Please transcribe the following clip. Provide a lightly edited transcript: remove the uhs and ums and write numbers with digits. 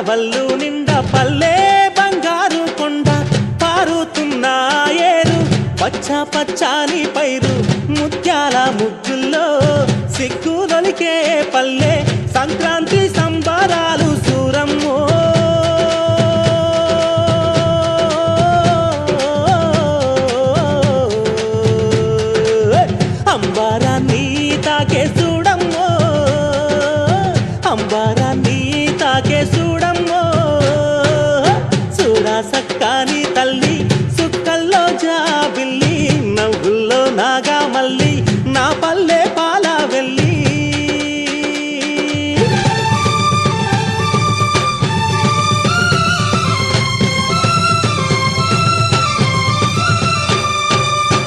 వల్లు నిండా పల్లె బంగారు కొండ పారుతున్న ఏరు పచ్చ పచ్చాని పైరు ముత్యాల ముగ్గుల్లో సిగ్గులొలికే పల్లె సంక్రాంతి సంబరాలు